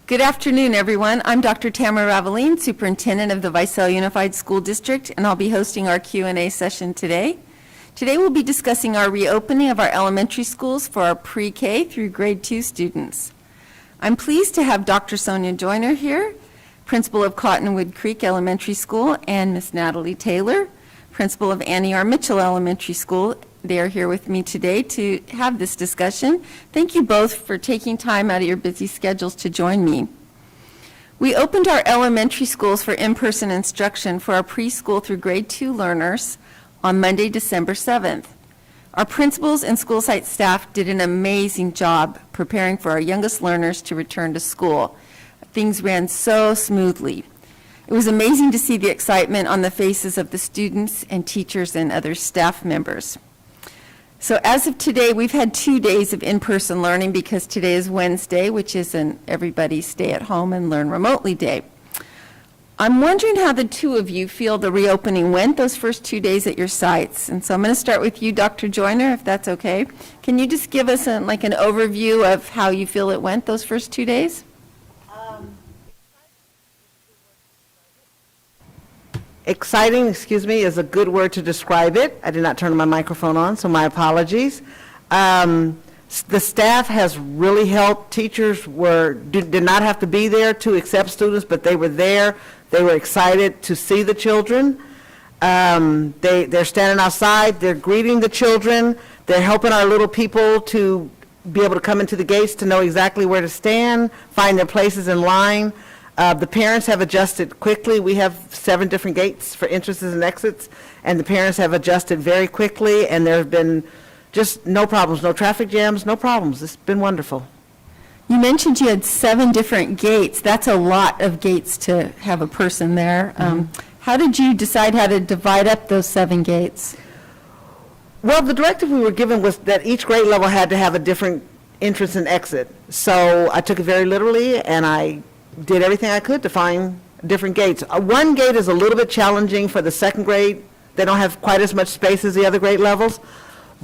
Good afternoon, everyone. I'm Dr. Tamara Raveline, Superintendent of the Visalia Unified School District, and I'll be hosting our Q&A session today. Today we'll be discussing our reopening of our elementary schools for our pre-K through grade 2 students. I'm pleased to have Dr. Sonia Joyner here, Principal of Cottonwood Creek Elementary School, and Ms. Natalie Taylor, Principal of Annie R. Mitchell Elementary School. They are here with me today to have this discussion. Thank you both for taking time out of your busy schedules to join me. We opened our elementary schools for in-person instruction for our preschool through grade 2 learners on Monday, December 7th. Our principals and school site staff did an amazing job preparing for our youngest learners to return to school. Things ran so smoothly. It was amazing to see the excitement on the faces of the students and teachers and other staff members. So as of today, we've had 2 days of in-person learning because today is Wednesday, which is an everybody stay at home and learn remotely day. I'm wondering how the two of you feel the reopening went those first 2 days at your sites. And so I'm going to start with you, Dr. Joyner, if that's okay. Can you just give us an overview of how you feel it went those first 2 days? Exciting, is a good word to describe it. I did not turn my microphone on, so my apologies. The staff has really helped. Teachers did not have to be there to accept students, but they were there. They were excited to see the children. They're standing outside. They're greeting the children. They're helping our little people to be able to come into the gates to know exactly where to stand, find their places in line. The parents have adjusted quickly. We have 7 different gates for entrances and exits, and the parents have adjusted very quickly, and there have been just no problems, no traffic jams, no problems. It's been wonderful. You mentioned you had 7 different gates. That's a lot of gates to have a person there. How did you decide how to divide up those 7 gates? Well, the directive we were given was that each grade level had to have a different entrance and exit. So I took it very literally, and I did everything I could to find different gates. One gate is a little bit challenging for the second grade. They don't have quite as much space as the other grade levels,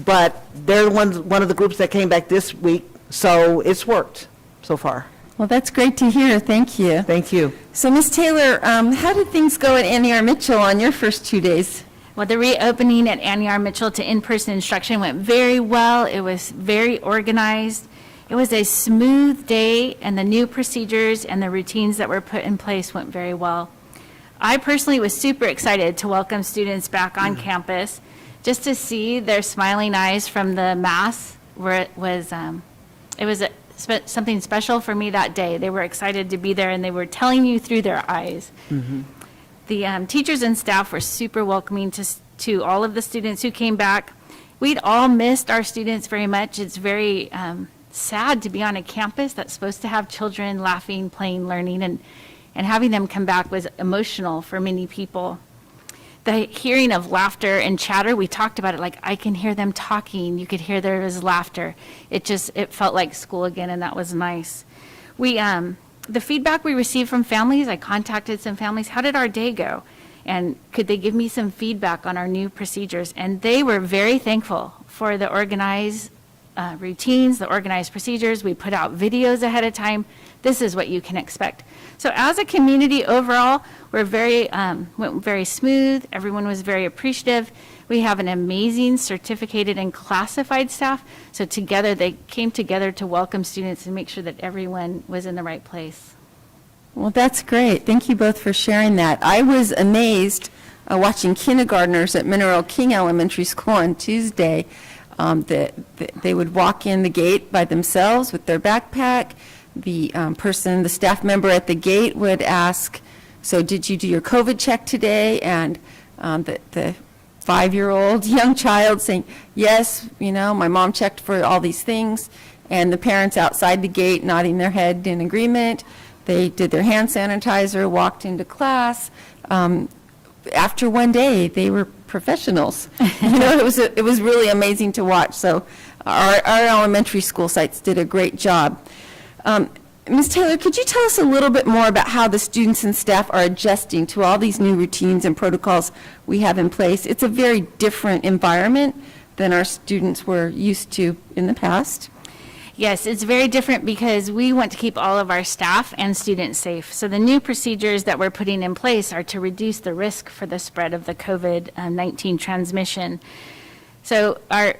but they're one of the groups that came back this week, so it's worked so far. Well, that's great to hear. Thank you. Thank you. So, Ms. Taylor, how did things go at Annie R. Mitchell on your first 2 days? Well, the reopening at Annie R. Mitchell to in-person instruction went very well. It was very organized. It was a smooth day, and the new procedures and the routines that were put in place went very well. I personally was super excited to welcome students back on campus. Just to see their smiling eyes from the mass, it was something special for me that day. They were excited to be there, and they were telling you through their eyes. The teachers and staff were super welcoming to all of the students who came back. We'd all missed our students very much. It's very sad to be on a campus that's supposed to have children laughing, playing, learning, and having them come back was emotional for many people. The hearing of laughter and chatter, we talked about it, like I can hear them talking. You could hear there was laughter. It felt like school again, and that was nice. The feedback we received from families, I contacted some families, how did our day go? And could they give me some feedback on our new procedures? And they were very thankful for the organized routines, the organized procedures. We put out videos ahead of time. This is what you can expect. So as a community overall, we're went very smooth. Everyone was very appreciative. We have an amazing certificated and classified staff. So together, they came together to welcome students and make sure that everyone was in the right place. Well, that's great. Thank you both for sharing that. I was amazed watching kindergartners at Mineral King Elementary School on Tuesday. They would walk in the gate by themselves with their backpack. The staff member at the gate would ask, so did you do your COVID check today? And the 5-year-old young child saying, yes, my mom checked for all these things. And the parents outside the gate nodding their head in agreement. They did their hand sanitizer, walked into class. After one day, they were professionals. It was really amazing to watch. So our elementary school sites did a great job. Ms. Taylor, could you tell us a little bit more about how the students and staff are adjusting to all these new routines and protocols we have in place? It's a very different environment than our students were used to in the past. Yes, it's very different because we want to keep all of our staff and students safe. So the new procedures that we're putting in place are to reduce the risk for the spread of the COVID-19 transmission. So I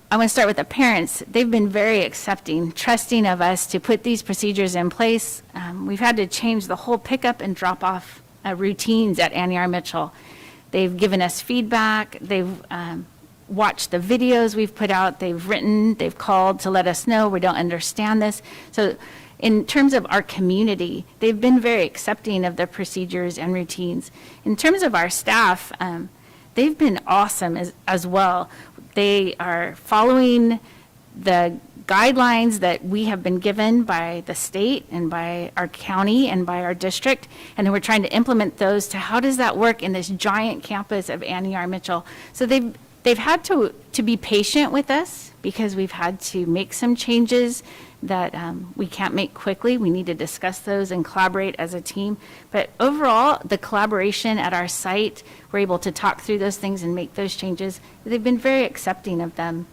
want to start with the parents. They've been very accepting, trusting of us to put these procedures in place. We've had to change the whole pickup and drop off routines at Annie R. Mitchell. They've given us feedback. They've watched the videos we've put out. They've written, they've called to let us know we don't understand this. So in terms of our community, they've been very accepting of the procedures and routines. In terms of our staff, they've been awesome as well. They are following the guidelines that we have been given by the state and by our county and by our district, and then we're trying to implement those to how does that work in this giant campus of Annie R. Mitchell. So they've had to be patient with us because we've had to make some changes that we can't make quickly. We need to discuss those and collaborate as a team. But overall, the collaboration at our site, we're able to talk through those things and make those changes. They've been very accepting of them.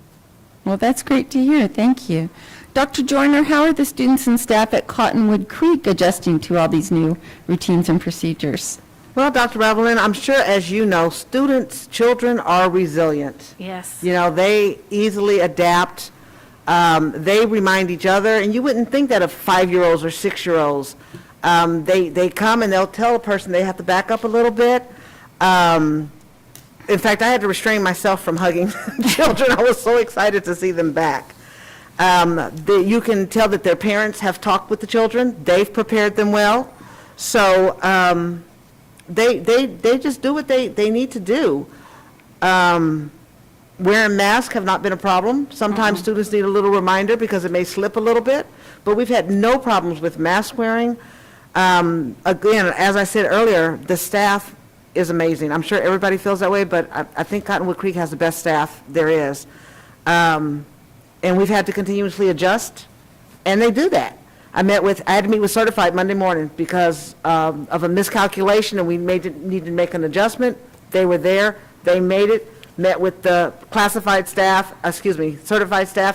Well, that's great to hear. Thank you. Dr. Joyner, how are the students and staff at Cottonwood Creek adjusting to all these new routines and procedures? Well, Dr. Ravelin, I'm sure, as you know, children are resilient. Yes. You know, they easily adapt. They remind each other, and you wouldn't think that of 5-year-olds or 6-year-olds. They come and they'll tell a person they have to back up a little bit. In fact, I had to restrain myself from hugging children. I was so excited to see them back. You can tell that their parents have talked with the children. They've prepared them well. So they just do what they need to do. Wearing masks have not been a problem. Sometimes students need a little reminder because it may slip a little bit, but we've had no problems with mask wearing. Again, as I said earlier, the staff is amazing. I'm sure everybody feels that way, but I think Cottonwood Creek has the best staff there is. And we've had to continuously adjust, and they do that. I had to meet with Certified Monday morning because of a miscalculation, and we needed to make an adjustment. They were there, they made it, met with the Certified staff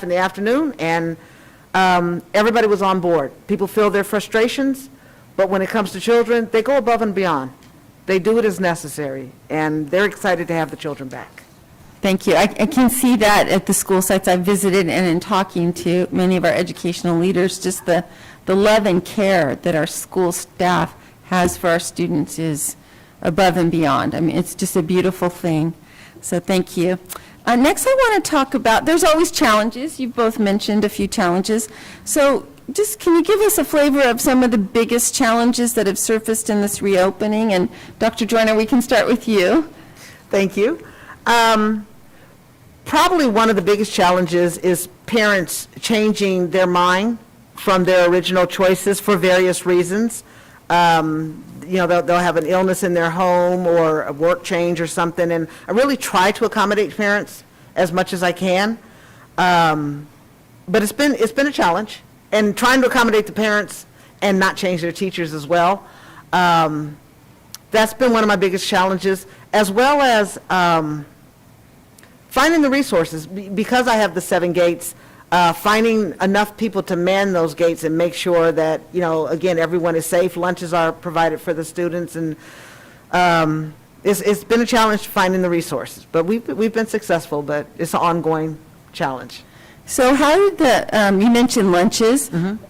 in the afternoon, and everybody was on board. People feel their frustrations, but when it comes to children, they go above and beyond. They do it as necessary, and they're excited to have the children back. Thank you. I can see that at the school sites I've visited and in talking to many of our educational leaders, just the love and care that our school staff has for our students is above and beyond. I mean, it's just a beautiful thing. So thank you. Next, I want to talk about, there's always challenges. You've both mentioned a few challenges. So just can you give us a flavor of some of the biggest challenges that have surfaced in this reopening? And Dr. Joyner, we can start with you. Thank you. Probably one of the biggest challenges is parents changing their mind from their original choices for various reasons. They'll have an illness in their home or a work change or something, and I really try to accommodate parents as much as I can. But it's been a challenge, and trying to accommodate the parents and not change their teachers as well. That's been one of my biggest challenges, as well as finding the resources. Because I have the 7 gates, finding enough people to man those gates and make sure that, again, everyone is safe. Lunches are provided for the students, and it's been a challenge finding the resources. But we've been successful, but it's an ongoing challenge. So how did you mentioned lunches.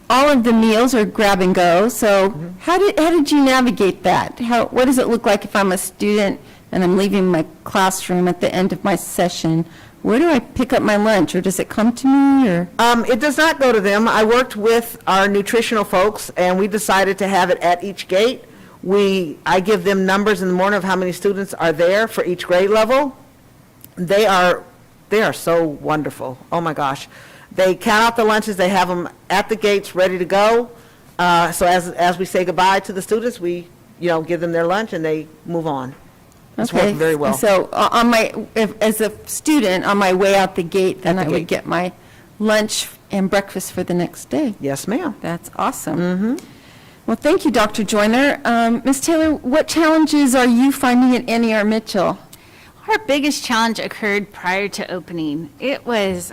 All of the meals are grab and go. So how did you navigate that? What does it look like if I'm a student and I'm leaving my classroom at the end of my session? Where do I pick up my lunch, or does it come to me? Or it does not go to them. I worked with our nutritional folks, and we decided to have it at each gate. I give them numbers in the morning of how many students are there for each grade level. They are so wonderful. Oh my gosh. They count out the lunches, they have them at the gates ready to go. So as we say goodbye to the students, we give them their lunch and they move on. It's worked very well. So as a student, on my way out the gate, then I would get my lunch and breakfast for the next day. Yes, ma'am. That's awesome. Well, thank you, Dr. Joyner. Ms. Taylor, what challenges are you finding at Annie R. Mitchell? Our biggest challenge occurred prior to opening. It was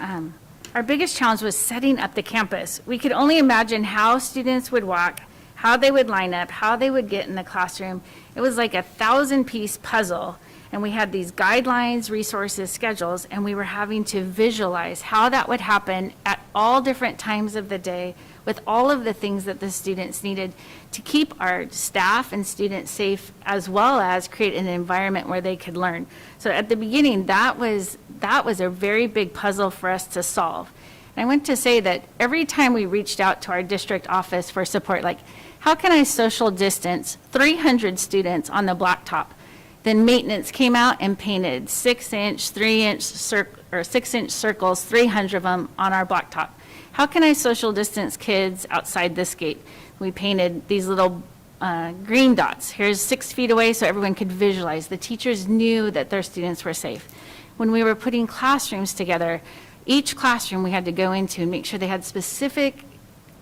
our biggest challenge was setting up the campus. We could only imagine how students would walk, how they would line up, how they would get in the classroom. It was like a 1,000-piece puzzle, and we had these guidelines, resources, schedules, and we were having to visualize how that would happen at all different times of the day with all of the things that the students needed to keep our staff and students safe, as well as create an environment where they could learn. So at the beginning, that was a very big puzzle for us to solve. And I want to say that every time we reached out to our district office for support, like, how can I social distance 300 students on the blacktop? Then maintenance came out and painted 6-inch, 3-inch, 6-inch circles, 300 of them on our blacktop. How can I social distance kids outside this gate? We painted these little green dots. Here's 6 feet away so everyone could visualize. The teachers knew that their students were safe. When we were putting classrooms together, each classroom we had to go into and make sure they had specific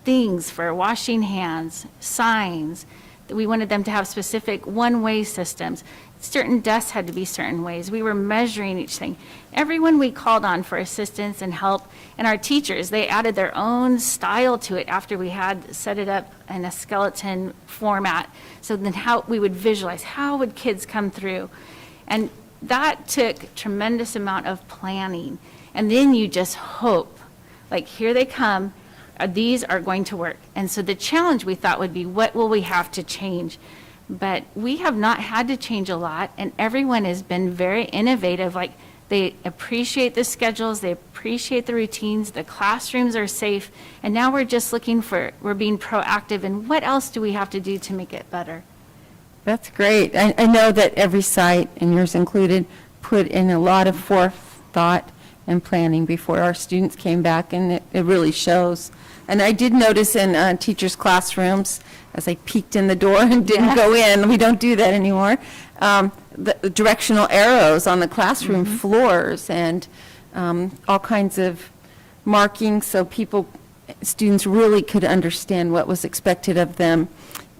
things for washing hands, signs. We wanted them to have specific one-way systems. Certain desks had to be certain ways. We were measuring each thing. Everyone we called on for assistance and help, and our teachers, they added their own style to it after we had set it up in a skeleton format. So then how we would visualize, how would kids come through? And that took tremendous amount of planning. And then you just hope, like, here they come, these are going to work. And so the challenge we thought would be, what will we have to change? But we have not had to change a lot, and everyone has been very innovative. Like, they appreciate the schedules, they appreciate the routines, the classrooms are safe, and now we're just we're being proactive, and what else do we have to do to make it better? That's great. I know that every site, and yours included, put in a lot of forethought and planning before our students came back, and it really shows. And I did notice in teachers' classrooms, as I peeked in the door and didn't go in, we don't do that anymore, the directional arrows on the classroom floors and all kinds of markings so students really could understand what was expected of them.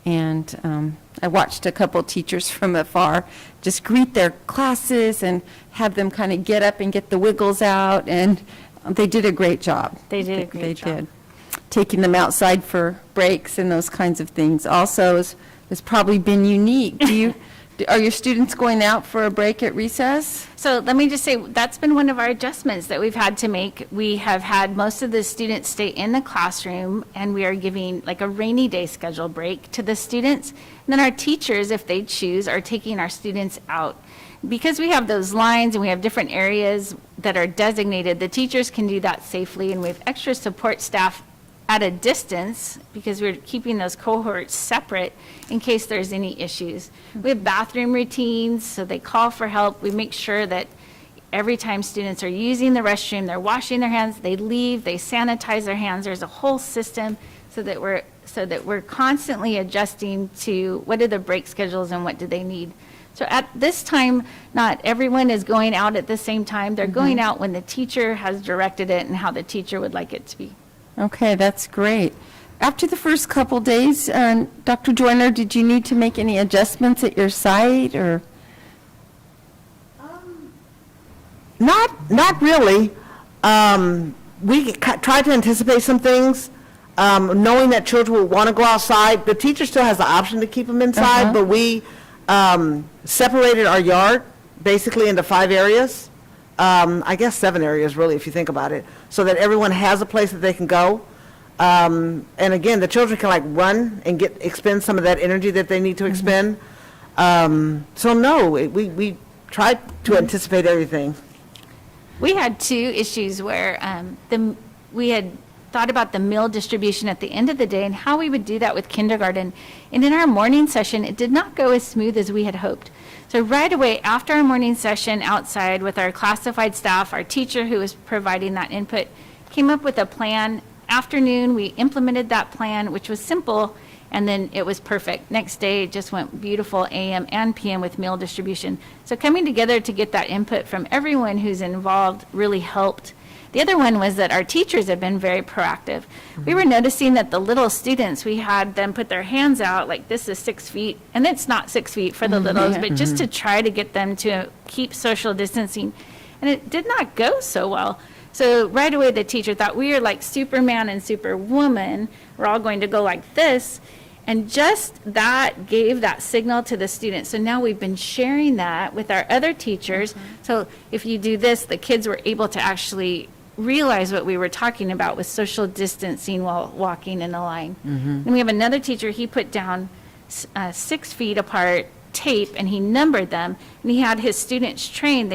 And I watched a couple teachers from afar just greet their classes and have them kind of get up and get the wiggles out, and they did a great job. They did a great job. They did. Taking them outside for breaks and those kinds of things also has probably been unique. Are your students going out for a break at recess? So let me just say, that's been one of our adjustments that we've had to make. We have had most of the students stay in the classroom, and we are giving like a rainy day schedule break to the students. And then our teachers, if they choose, are taking our students out. Because we have those lines and we have different areas that are designated, the teachers can do that safely, and we have extra support staff at a distance because we're keeping those cohorts separate in case there's any issues. We have bathroom routines, so they call for help. We make sure that every time students are using the restroom, they're washing their hands, they leave, they sanitize their hands. There's a whole system so that we're constantly adjusting to what are the break schedules and what do they need. So at this time, not everyone is going out at the same time. They're going out when the teacher has directed it and how the teacher would like it to be. Okay, that's great. After the first couple days, Dr. Joyner, did you need to make any adjustments at your site, or? Not really. We tried to anticipate some things, knowing that children will want to go outside. The teacher still has the option to keep them inside, but we separated our yard basically into 5 areas. I guess 7 areas, really, if you think about it, so that everyone has a place that they can go. And again, the children can like run and expend some of that energy that they need to expend. So no, we tried to anticipate everything. We had 2 issues where we had thought about the meal distribution at the end of the day and how we would do that with kindergarten. And in our morning session, it did not go as smooth as we had hoped. So right away, after our morning session outside with our classified staff, our teacher who was providing that input came up with a plan. Afternoon, we implemented that plan, which was simple, and then it was perfect. Next day, it just went beautiful AM and PM with meal distribution. So coming together to get that input from everyone who's involved really helped. The other one was that our teachers have been very proactive. We were noticing that the little students, we had them put their hands out like this is 6 feet, and it's not 6 feet for the littles, but just to try to get them to keep social distancing. And it did not go so well. So right away, the teacher thought we are like Superman and Superwoman. We're all going to go like this. And just that gave that signal to the students. So now we've been sharing that with our other teachers. So if you do this, the kids were able to actually realize what we were talking about with social distancing while walking in a line. And we have another teacher, he put down 6 feet apart tape and he numbered them. And he had his students trained.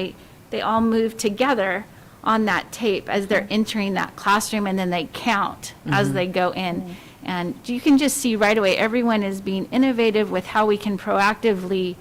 They all moved together on that tape as they're entering that classroom, and then they count as they go in. And you can just see right away, everyone is being innovative with how we can proactively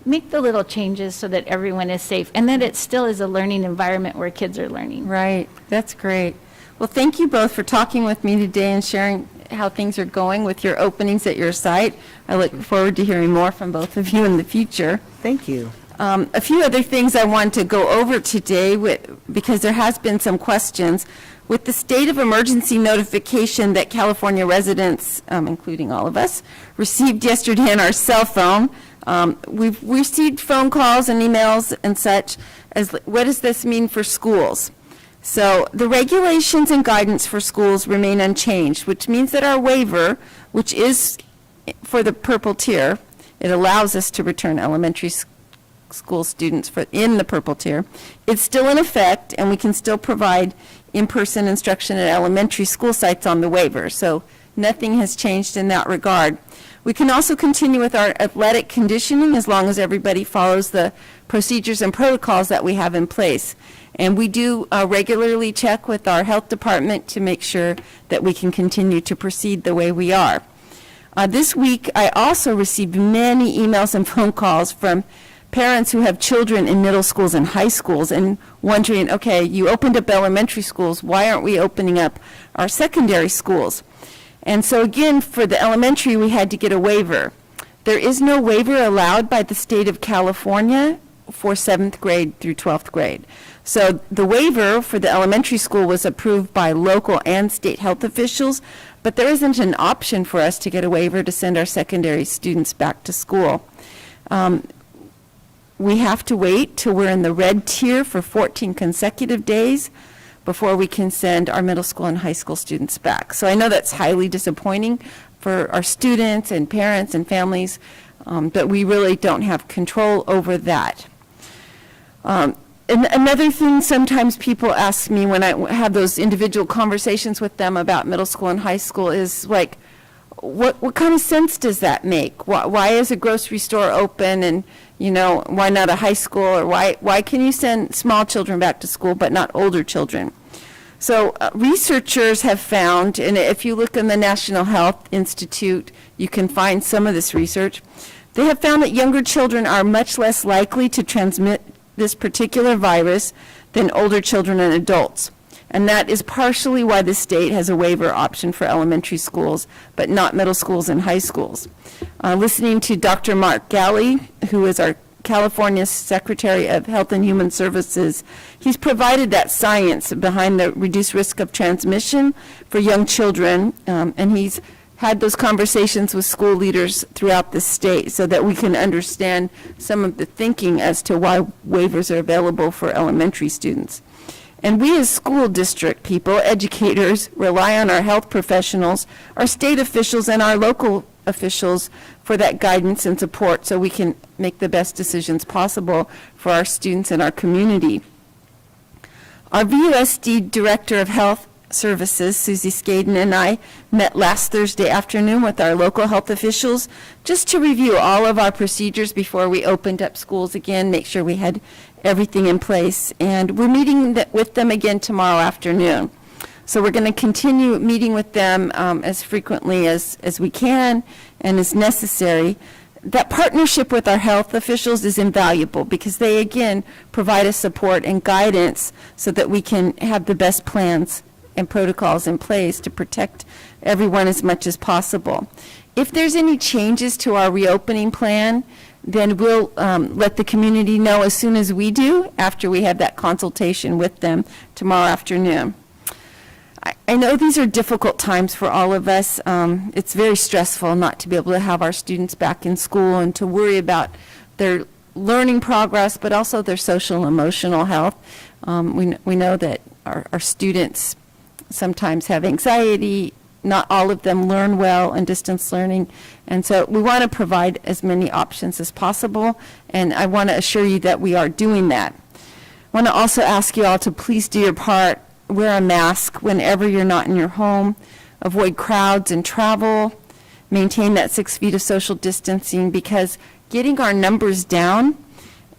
make the little changes so that everyone is safe and that it still is a learning environment where kids are learning. Right, that's great. Well, thank you both for talking with me today and sharing how things are going with your openings at your site. I look forward to hearing more from both of you in the future. Thank you. A few other things I want to go over today because there has been some questions. With the state of emergency notification that California residents, including all of us, received yesterday on our cell phone, we've received phone calls and emails and such as, what does this mean for schools? So the regulations and guidance for schools remain unchanged, which means that our waiver, which is for the purple tier, it allows us to return elementary school students in the purple tier. It's still in effect, and we can still provide in-person instruction at elementary school sites on the waiver. So nothing has changed in that regard. We can also continue with our athletic conditioning as long as everybody follows the procedures and protocols that we have in place. And we do regularly check with our health department to make sure that we can continue to proceed the way we are. This week, I also received many emails and phone calls from parents who have children in middle schools and high schools and wondering, okay, you opened up elementary schools, why aren't we opening up our secondary schools? And so again, for the elementary, we had to get a waiver. There is no waiver allowed by the state of California for 7th grade through 12th grade. So the waiver for the elementary school was approved by local and state health officials, but there isn't an option for us to get a waiver to send our secondary students back to school. We have to wait till we're in the red tier for 14 consecutive days before we can send our middle school and high school students back. So I know that's highly disappointing for our students and parents and families, but we really don't have control over that. And another thing, sometimes people ask me when I have those individual conversations with them about middle school and high school is like, what kind of sense does that make? Why is a grocery store open, and why not a high school, or why can you send small children back to school but not older children? So researchers have found, and if you look in the National Health Institute, you can find some of this research. They have found that younger children are much less likely to transmit this particular virus than older children and adults. And that is partially why the state has a waiver option for elementary schools, but not middle schools and high schools. Listening to Dr. Mark Galley, who is our California Secretary of Health and Human Services, he's provided that science behind the reduced risk of transmission for young children, and he's had those conversations with school leaders throughout the state so that we can understand some of the thinking as to why waivers are available for elementary students. And we as school district people, educators, rely on our health professionals, our state officials, and our local officials for that guidance and support so we can make the best decisions possible for our students and our community. Our VUSD Director of Health Services, Susie Skaden, and I met last Thursday afternoon with our local health officials just to review all of our procedures before we opened up schools again, make sure we had everything in place. And we're meeting with them again tomorrow afternoon. So we're going to continue meeting with them as frequently as we can and as necessary. That partnership with our health officials is invaluable because they, again, provide us support and guidance so that we can have the best plans and protocols in place to protect everyone as much as possible. If there's any changes to our reopening plan, then we'll let the community know as soon as we do after we have that consultation with them tomorrow afternoon. I know these are difficult times for all of us. It's very stressful not to be able to have our students back in school and to worry about their learning progress, but also their social and emotional health. We know that our students sometimes have anxiety. Not all of them learn well in distance learning. And so we want to provide as many options as possible, and I want to assure you that we are doing that. I want to also ask you all to please do your part. Wear a mask whenever you're not in your home. Avoid crowds and travel. Maintain that 6 feet of social distancing, because getting our numbers down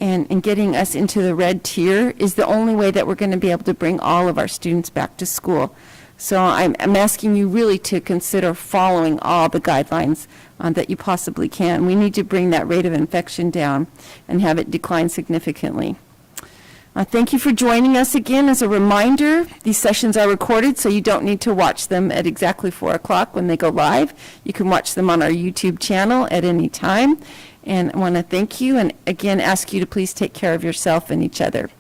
and getting us into the red tier is the only way that we're going to be able to bring all of our students back to school. So I'm asking you really to consider following all the guidelines that you possibly can. We need to bring that rate of infection down and have it decline significantly. Thank you for joining us again. As a reminder, these sessions are recorded, so you don't need to watch them at exactly 4 o'clock when they go live. You can watch them on our YouTube channel at any time. And I want to thank you and again ask you to please take care of yourself and each other.